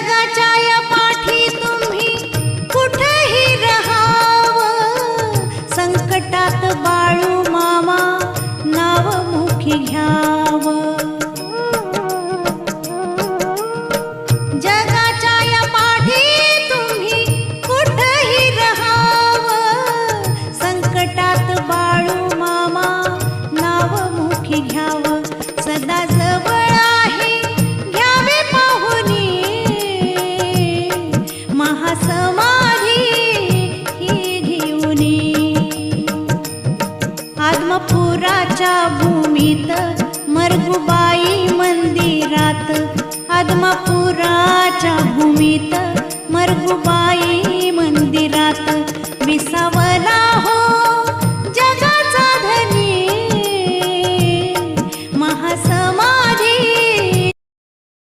जगाच्या या पाठी तुम्ही कुठेही रहावं, संकटात बाळू मामा नाव मुखी घ्यावं. जगाच्या या पाठी तुम्ही कुठेही रहावं, संकटात बाळू मामा नाव मुखी घ्यावं. सदा जवळ आहे घ्यावे पाहुनी, महासमाधी ही घेऊनी. आदमापुराच्या भूमीत मरगुबाई मंदिरात, आदमापुराच्या भूमीत मरगुबाई